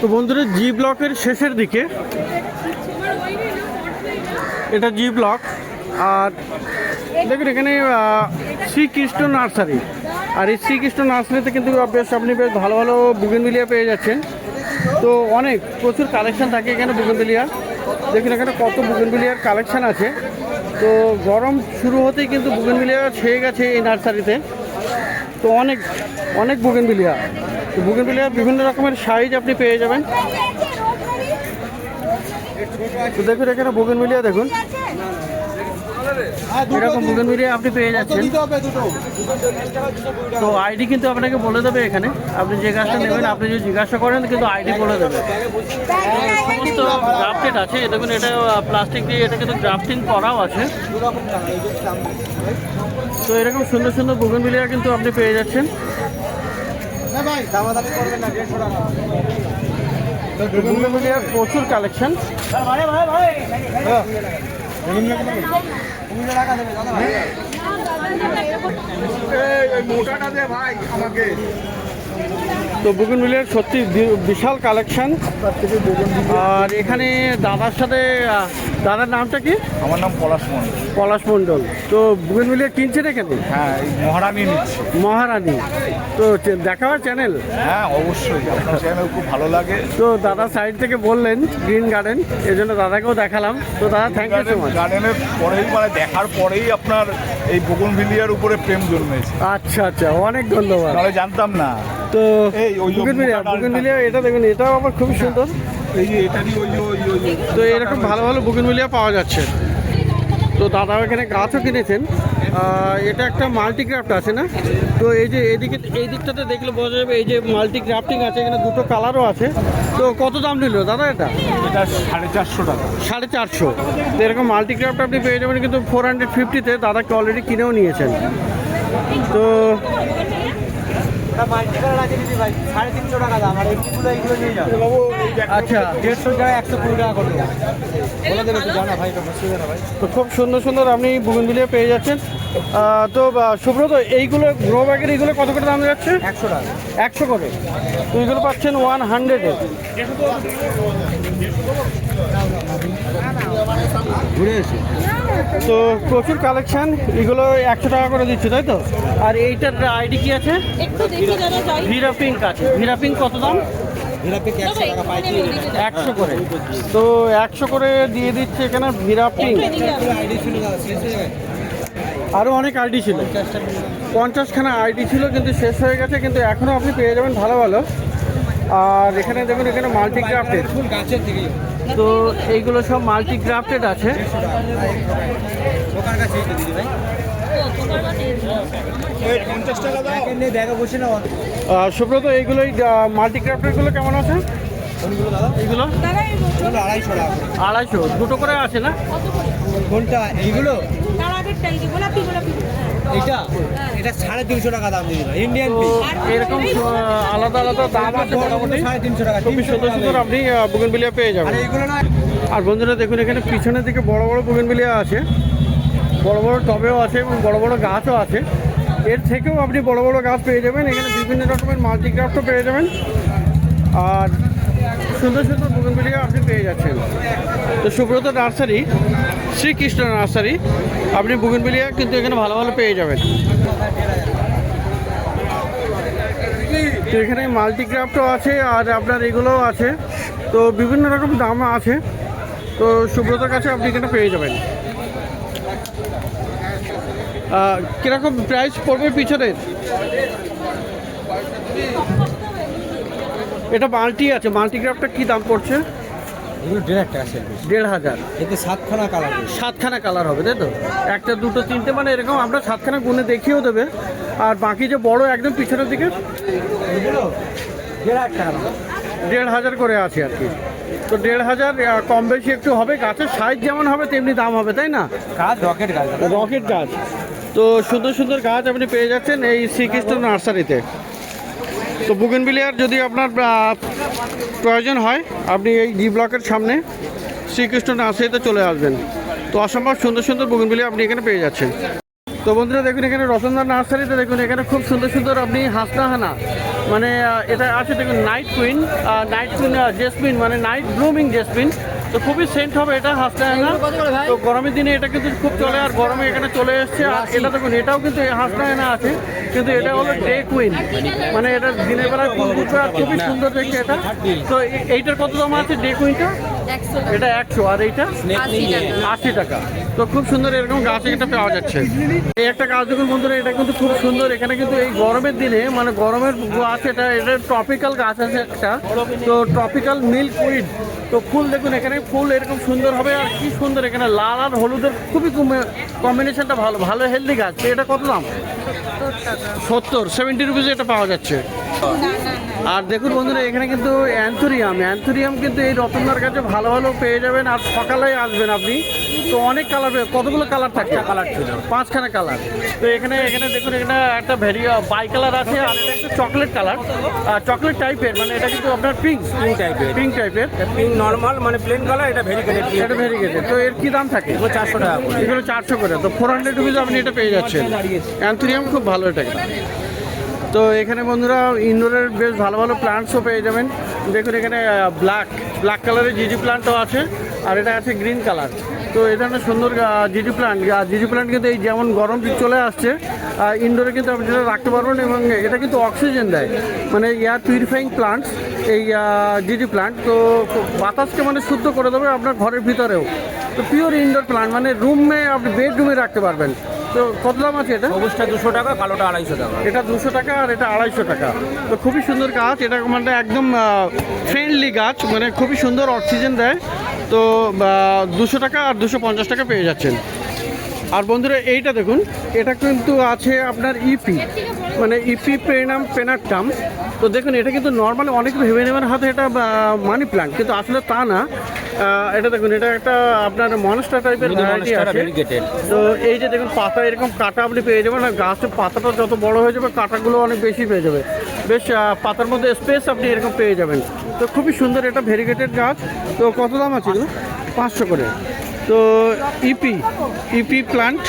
তো বন্ধুরা জি ব্লকের শেষের দিকে, এটা জি ব্লক। আর দেখুন এখানে শ্রীকৃষ্ণ নার্সারি, আর এই শ্রীকৃষ্ণ নার্সারিতে কিন্তু আপনি বেশ ভালো ভালো বুগেনভিলিয়া পেয়ে যাচ্ছেন। তো প্রচুর কালেকশন থাকে এখানে বুগেনভিলিয়া। দেখুন এখানে কত বুগেনভিলিয়ার কালেকশন আছে। তো গরম শুরু হতেই কিন্তু বুগেনভিলিয়া ছেয়ে গেছে এই নার্সারিতে। তো অনেক বুগেনভিলিয়া, তো বুগেনভিলিয়ার বিভিন্ন রকমের সাইজ আপনি পেয়ে যাবেন। তো দেখুন এখানে বুগেনভিলিয়া, দেখুন এরকম বুগেনভিলিয়া আপনি পেয়ে যাচ্ছেন। তো আইডি কিন্তু আপনাকে বলে দেবে এখানে, আপনি যে গাছটা নেবেন আপনি যদি জিজ্ঞাসা করেন কিন্তু আইডি বলে দেবে। সমস্ত গ্রাফটেড আছে, দেখুন এটা প্লাস্টিক দিয়ে এটা কিন্তু গ্রাফটিং করাও আছে। তো এরকম সুন্দর সুন্দর বুগেনভিলিয়া কিন্তু আপনি পেয়ে যাচ্ছেন। বুগেনভিলিয়ার প্রচুর কালেকশন। তো বুগেনভিলিয়ার সত্যি বিশাল কালেকশন। আর এখানে দাদার নামটা কি? আমার নাম পলাশ মণ্ডল। পলাশ মণ্ডল। তো বুগেনভিলিয়া কিনছেন এখানে? হ্যাঁ, মহারানী নিচ্ছি। মহারানী। তো দেখা হয় চ্যানেল? হ্যাঁ অবশ্যই, আপনার চ্যানেল খুব ভালো লাগে। তো দাদা সাইড থেকে বললেন গ্রিন গার্ডেন, এই জন্য দাদাকেও দেখালাম। তো দাদা থ্যাংক ইউ সো মাচ। গার্ডেনের পরেই দেখার পরেই আপনার এই বুগেনভিলিয়ার উপরে প্রেম জন্মেছে। আচ্ছা, অনেক ধন্যবাদ। তাহলে জানতাম না। তো বুগেনভিলিয়া এটা দেখুন, এটাও আবার খুবই সুন্দর। এই যে এটারই তো এরকম ভালো ভালো বুগেনভিলিয়া পাওয়া যাচ্ছে। তো দাদাও এখানে গাছও কিনেছেন। এটা একটা মাল্টিক্রাফট আছে না? তো এই যে এই দিকটাতে দেখলে বোঝা যাবে, এই যে মাল্টিক্রাফটিং আছে, এখানে দুটো কালারও আছে। তো কত দাম নিল দাদা এটা? এটা 450 টাকা। 450। তো এরকম মাল্টিক্রাফট আপনি পেয়ে যাবেন কিন্তু 450-তে। দাদাকে অলরেডি কিনেও নিয়েছেন। তো আচ্ছা, 150 টাকা 120 টাকা করে তো খুব সুন্দর সুন্দর আপনি বুগেনভিলিয়া পেয়ে যাচ্ছেন। তো সুব্রত, এইগুলো গ্রো ব্যাগের এইগুলো কত করে দাম যাচ্ছে? 100 টাকা। 100 করে। তো এইগুলো পাচ্ছেন 100-এ। ঘুরে এসে তো প্রচুর কালেকশন, এগুলো 100 টাকা করে দিচ্ছে, তাই তো? আর এইটার আইডি কি আছে? ভিরা পিঙ্ক আছে। ভিরা পিঙ্ক কত দাম? 100 করে। তো 100 করে দিয়ে দিচ্ছে এখানে ভিরা পিঙ্ক। আরও অনেক আইডি ছিল, 50খানা আইডি ছিল কিন্তু শেষ হয়ে গেছে, কিন্তু এখনও আপনি পেয়ে যাবেন ভালো ভালো। আর এখানে দেখুন এখানে মাল্টিক্রাফটেড, তো এইগুলো সব মাল্টিক্রাফটেড আছে। সুব্রত, এইগুলোই মাল্টিক্রাফটেডগুলো কেমন আছে? এইগুলো 250 দুটো করে আছে না? কোনটা এইগুলো? এটা 350 টাকা দাম দিয়ে দিল। ইন্ডিয়ান এরকম আলাদা আলাদা দাম আছে, মোটামুটি 350 টাকা। খুবই সুন্দর সুন্দর আপনি বুগেনভিলিয়া পেয়ে যাবেন। আর বন্ধুরা দেখুন এখানে পিছনের দিকে বড় বড় বুগেনভিলিয়া আছে, বড় বড় টবেও আছে এবং বড় বড় গাছও আছে। এর থেকেও আপনি বড় বড় গাছ পেয়ে যাবেন এখানে, বিভিন্ন রকমের মাল্টিক্রাফটও পেয়ে যাবেন। আর সুন্দর সুন্দর বুগেনভিলিয়া আপনি পেয়ে যাচ্ছেন। তো সুব্রত নার্সারি, শ্রীকৃষ্ণ নার্সারি, আপনি বুগেনভিলিয়া কিন্তু এখানে ভালো ভালো পেয়ে যাবেন। তো এখানে মাল্টিক্রাফটও আছে আর আপনার এগুলোও আছে। তো বিভিন্ন রকম দাম আছে। তো সুব্রতর কাছে আপনি এখানে পেয়ে যাবেন। কীরকম প্রাইস পড়বে পিছনের? এটা মাল্টি আছে, মাল্টিক্রাফটটা কী দাম পড়ছে? এগুলো 1,500 টাকা সেল। 1,500। এতে 7খানা কালার। 7খানা কালার হবে, তাই তো? একটা, দুটো, তিনটে, মানে এরকম আমরা 7খানা গুনে দেখিয়েও দেবে। আর বাকি যে বড় একদম পিছনের দিকে, এগুলো 1,500 টাকা। 1,500 করে আছে আর কি। তো 1,500 কম বেশি একটু হবে, গাছের সাইজ যেমন হবে তেমনি দাম হবে, তাই না? গাছ রকেট গাছ। রকেট গাছ। তো সুন্দর সুন্দর গাছ আপনি পেয়ে যাচ্ছেন এই শ্রীকৃষ্ণ নার্সারিতে। তো বুগেনভিলিয়ার যদি আপনার প্রয়োজন হয় আপনি এই জি ব্লকের সামনে শ্রীকৃষ্ণ নার্সারিতে চলে আসবেন। তো অসম্ভব সুন্দর সুন্দর বুগেনভিলিয়া আপনি এখানে পেয়ে যাচ্ছেন। তো বন্ধুরা দেখুন এখানে রতনদার নার্সারিতে দেখুন এখানে খুব সুন্দর সুন্দর আপনি হাসনাহানা মানে এটা আছে দেখুন নাইট কুইন জেসমিন, মানে নাইট ব্লুমিং জেসমিন। তো খুবই সেন্ট হবে এটা হাসনায়না। তো গরমের দিনে এটা কিন্তু খুব চলে, আর গরমে এখানে চলে এসছে। আর এটা দেখুন এটাও কিন্তু হাসনায়না আছে, কিন্তু এটা হলো ডে কুইন, মানে এটা দিনের বেলায় ফুল ফুটবে আর খুবই সুন্দর দেখতে এটা। তো এইটার কত দাম আছে ডে কুইনটা? এটা 100, আর এইটা 80 টাকা। তো খুব সুন্দর এরকম গাছ এটা পাওয়া যাচ্ছে। এই একটা গাছ দেখুন বন্ধুরা, এটা কিন্তু খুব সুন্দর। এখানে কিন্তু এই গরমের দিনে, মানে গরমের গাছ এটা ট্রপিক্যাল গাছ আছে একটা, তো ট্রপিক্যাল মিল্ক উইড। তো ফুল দেখুন এখানে ফুল এরকম সুন্দর হবে, আর কি সুন্দর এখানে লাল আর হলুদের খুবই কম্বিনেশনটা ভালো, ভালো হেলদি গাছ। তো এটা কত দাম? 70 রুপিজে এটা পাওয়া যাচ্ছে। আর দেখুন বন্ধুরা এখানে কিন্তু অ্যান্থোরিয়াম কিন্তু এই রতনদার কাছে ভালো ভালো পেয়ে যাবেন। আর সকালে আসবেন আপনি, তো অনেক কালার, কতগুলো কালার থাকে? কালার ছিল 5খানা কালার। তো এখানে দেখুন এখানে একটা বাই কালার আছে, আর এটা একটা চকলেট কালার, চকলেট টাইপের, মানে এটা কিন্তু আপনার পিঙ্ক টাইপের। পিঙ্ক নরমাল মানে প্লেন কালার, এটা ভেরিগেটেড। তো এর কি দাম থাকে? 400 টাকা। এগুলো 400 করে। তো 400 রুপিজ আপনি এটা পেয়ে যাচ্ছেন। অ্যান্থোরিয়াম খুব ভালো এটা। তো এখানে বন্ধুরা ইনডোরের বেশ ভালো ভালো প্লান্টসও পেয়ে যাবেন। দেখুন এখানে ব্ল্যাক কালারের জিজি প্লান্টও আছে, আর এটা আছে গ্রিন কালার। তো এই ধরনের সুন্দর জিজি প্লান্ট কিন্তু এই যেমন গরম চলে আসছে, ইনডোরে কিন্তু আপনি যেটা রাখতে পারবেন, এবং এটা কিন্তু অক্সিজেন দেয়, মানে এয়ার পিউরিফাইং প্লান্টস এই জিজি প্লান্ট। তো বাতাসকে মানে শুদ্ধ করে দেবে আপনার ঘরের ভিতরেও। তো পিওর ইনডোর প্লান্ট, মানে রুমে আপনি বেডরুমে রাখতে পারবেন। তো কত দাম আছে এটা? সবুজটা 200 টাকা, কালোটা 250 টাকা। এটা 200 টাকা, আর এটা 250 টাকা। তো খুবই সুন্দর গাছ এটা, মানে একদম ফ্রেন্ডলি গাছ, মানে খুবই সুন্দর অক্সিজেন দেয়। তো 200 টাকা আর 250 টাকা পেয়ে যাচ্ছেন। আর বন্ধুরা এইটা দেখুন, এটা কিন্তু আছে আপনার ইপি, মানে ইপি পেনাটাম। তো দেখুন এটা কিন্তু নর্মালি অনেক ভেবে নেবেন হাতে এটা মানি প্ল্যান্ট, কিন্তু আসলে তা না। এটা দেখুন এটা একটা আপনার মনস্টার টাইপের ভ্যারাইটি আছে। তো এই যে দেখুন পাতা এরকম কাটা আপনি পেয়ে যাবেন, আর গাছের পাতাটা যত বড় হয়ে যাবে কাটাগুলো অনেক বেশি পেয়ে যাবে, বেশ পাতার মধ্যে স্পেস আপনি এরকম পেয়ে যাবেন। তো খুবই সুন্দর এটা ভেরিগেটেড গাছ। তো কত দাম আছে এগুলো? 500 করে। তো ইপি প্লান্ট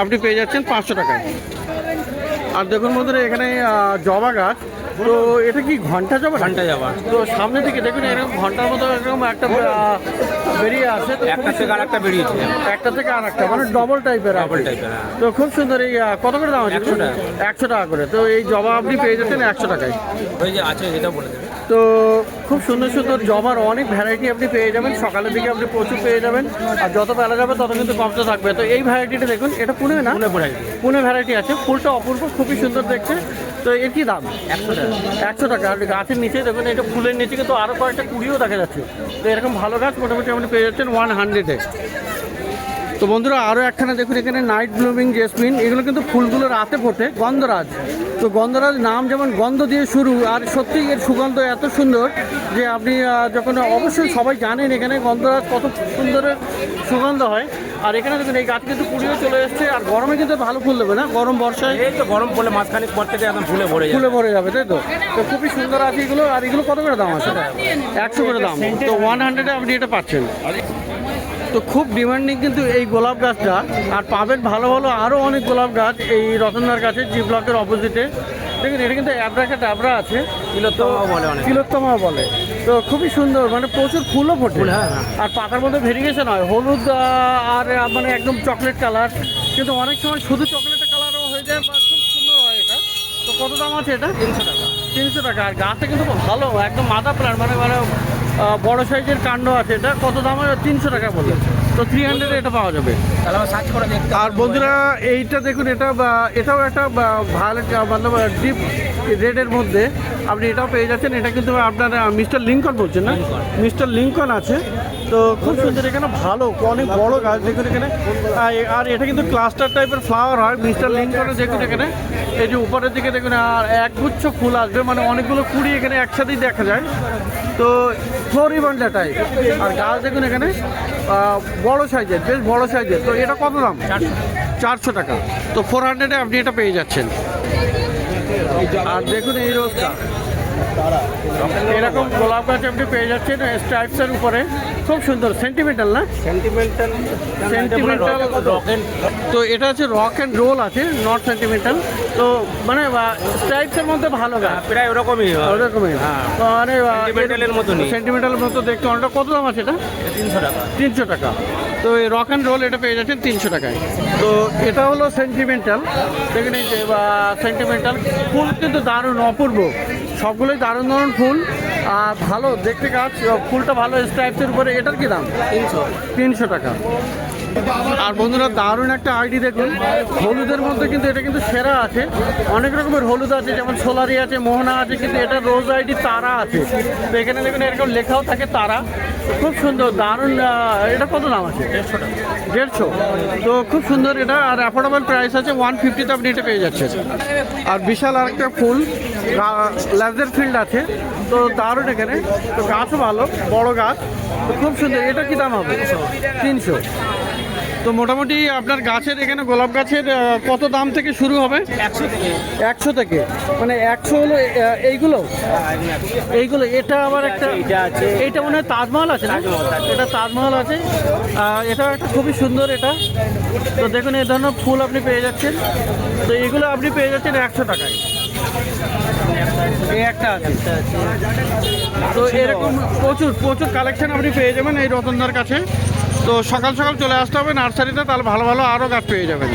আপনি পেয়ে যাচ্ছেন 500 টাকায়। আর দেখুন বন্ধুরা এখানে জবা গাছ। তো এটা কি ঘন্টা জবা? তো সামনে থেকে দেখুন এরকম ঘন্টার মতো এরকম একটা বেরিয়ে আসে। তো একটা থেকে আরেকটা বেরিয়েছে, একটা থেকে আরেকটা, মানে ডবল টাইপের। তো খুব সুন্দর। এই কত করে দাম আছে? 100 টাকা করে। তো এই জবা আপনি পেয়ে যাচ্ছেন 100 টাকায়। ওই যে আছে এটা বলে দেবে। তো খুব সুন্দর সুন্দর জবার অনেক ভ্যারাইটি আপনি পেয়ে যাবেন। সকালের দিকে আপনি প্রচুর পেয়ে যাবেন, আর যত বেলা যাবে তত কিন্তু কমতে থাকবে। তো এই ভ্যারাইটিটা দেখুন, এটা পুনে না, পুনে ভ্যারাইটি আছে। ফুলটা অপূর্ব, খুবই সুন্দর দেখতে। তো এর কি দাম? 100 টাকা। আর গাছের নিচে দেখুন, এটা ফুলের নিচে কিন্তু আরও কয়েকটা কুড়িও দেখা যাচ্ছে। তো এরকম ভালো গাছ মোটামুটি আপনি পেয়ে যাচ্ছেন 100-এ। তো বন্ধুরা আরও একখানা দেখুন, এখানে নাইট ব্লুমিং জেসমিন। এগুলো কিন্তু ফুলগুলো রাতে ফোটে, গন্ধরাজ। তো গন্ধরাজ নাম যেমন গন্ধ দিয়ে শুরু, আর সত্যি এর সুগন্ধ এত সুন্দর যে আপনি যখন, অবশ্যই সবাই জানেন এখানে গন্ধরাজ কত সুন্দর সুগন্ধ হয়। আর এখানে দেখুন এই গাছ কিন্তু কুড়িও চলে এসছে, আর গরমে কিন্তু ভালো ফুল দেবে না, গরম বর্ষায়। এই তো গরম পড়লে মাঝখানে পর থেকে একদম ফুলে ভরে যাবে, তাই তো? তো খুবই সুন্দর আছে এগুলো। আর এগুলো কত করে দাম আছে? 100 করে দাম। তো 100-এ আপনি এটা পাচ্ছেন। তো খুব ডিমান্ডিং কিন্তু এই গোলাপ গাছটা, আর পাবেন ভালো ভালো আরও অনেক গোলাপ গাছ এই রতনদার কাছে, জি ব্লকের অপোজিটে। দেখুন এটা কিন্তু অ্যাব্রাকাডাব্রা আছে, তিলোত্তমা বলে। তো খুবই সুন্দর, মানে প্রচুর ফুলও ফোটে, আর পাতার মধ্যে ভেরিগেশন হয়, হলুদ আর মানে একদম চকলেট কালার, কিন্তু অনেক সময় শুধু চকলেটের কালারও হয়ে যায়, বা খুব সুন্দর হয় এটা। তো কত দাম আছে এটা? 300 টাকা। আর গাছটা কিন্তু ভালো, একদম মাদা প্লান্ট, মানে বড় সাইজের কাণ্ড আছে। এটা কত দাম? 300 টাকা বলে। তো 300-এ এটা পাওয়া যাবে। আর বন্ধুরা এইটা দেখুন, এটাও একটা ভায়োলেট, মানে ডিপ রেডের মধ্যে আপনি এটাও পেয়ে যাচ্ছেন। এটা কিন্তু আপনার মিস্টার লিঙ্কন বলছেন না? মিস্টার লিঙ্কন আছে। তো খুব সুন্দর, এখানে ভালো অনেক বড় গাছ দেখুন এখানে। আর এটা কিন্তু ক্লাস্টার টাইপের ফ্লাওয়ার হয় মিস্টার লিঙ্কনের। দেখুন এখানে এই যে উপরের দিকে দেখুন, আর একগুচ্ছ ফুল আসবে, মানে অনেকগুলো কুড়ি এখানে একসাথেই দেখা যায়। তো ফ্লোরিবন্ডা টাইপ। আর গাছ দেখুন এখানে বড় সাইজের, বেশ বড় সাইজের। তো এটা কত দাম? 400 টাকা। তো 400-এ আপনি এটা পেয়ে যাচ্ছেন। আর দেখুন এই রোজটা, এরকম গোলাপ গাছ আপনি পেয়ে যাচ্ছেন স্ট্রাইপসের উপরে। খুব সুন্দর, সেন্টিমেন্টাল না? সেন্টিমেন্টাল সেন্টিমেন্টাল তো এটা হচ্ছে রক অ্যান্ড রোল আছে, নট সেন্টিমেন্টাল। তো মানে স্ট্রাইপসের মধ্যে ভালো গাছ, প্রায় ওরকমই ওরকমই। তো মানে সেন্টিমেন্টালের মতনই। সেন্টিমেন্টালের মতো দেখতে অনেকটা। কত দাম আছে এটা? 300 টাকা। 300 টাকা। তো এই রক অ্যান্ড রোল এটা পেয়ে যাচ্ছেন 300 টাকায়। তো এটা হলো সেন্টিমেন্টাল, দেখুন এই যে সেন্টিমেন্টাল ফুল কিন্তু দারুণ, অপূর্ব, সবগুলোই দারুণ দারুণ ফুল আর ভালো দেখতে গাছ, ফুলটা ভালো স্ট্রাইপসের উপরে। এটার কি দাম? 300 টাকা। আর বন্ধুরা দারুণ একটা আইডি দেখুন, হলুদের মধ্যে কিন্তু এটা কিন্তু সেরা আছে। অনেক রকমের হলুদ আছে, যেমন সোলারি আছে, মোহনা আছে, কিন্তু এটা রোজ আইডি তারা আছে। তো এখানে দেখুন এরকম লেখাও থাকে তারা, খুব সুন্দর দারুণ। এটা কত দাম আছে? 150 টাকা। 150। তো খুব সুন্দর এটা, আর অ্যাফোর্ডেবল প্রাইস আছে, 150তে আপনি এটা পেয়ে যাচ্ছেন। আর বিশাল আরেকটা ফুল ল্যাভেন্ডার ফিল্ড আছে, তো দারুণ এখানে। তো গাছও ভালো, বড় গাছ, তো খুব সুন্দর। এটা কি দাম হবে? 300। তো মোটামুটি আপনার গাছের এখানে গোলাপ গাছের কত দাম থেকে শুরু হবে? 100 থেকে। 100 থেকে, মানে 100 হলো এইগুলো এইগুলো। এটা আবার একটা, এটা আছে। এইটা মনে হয় তাজমহল আছে না? তাজমহল। এটা তাজমহল আছে। এটা একটা খুবই সুন্দর এটা। তো দেখুন এই ধরনের ফুল আপনি পেয়ে যাচ্ছেন। তো এগুলো আপনি পেয়ে যাচ্ছেন 100 টাকায়। এই একটা আছে। তো এরকম প্রচুর প্রচুর কালেকশন আপনি পেয়ে যাবেন এই রতনদার কাছে। তো সকাল সকাল চলে আসতে হবে নার্সারিতে, তাহলে ভালো ভালো আরও গাছ পেয়ে যাবেন।